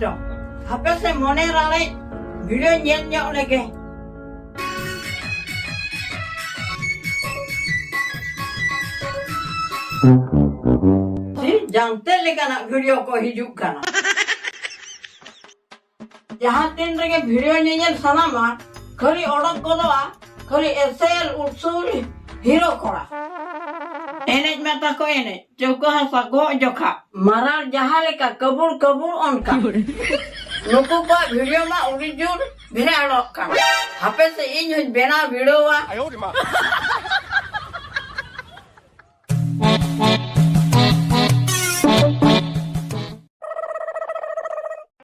dong. Apa sih mone rale video nyok lagi. Si jantel lagi nak video ko hijuk kana. Jahan tin lagi video nyel sana mah, kali orang kodoa, kali SL usul hero kora. Enej mata ko enej, joko hasa go joka, marar jahale ka kabur onka. Nuku ko video ma original bina alok kan. Hape se inyo bina video wa.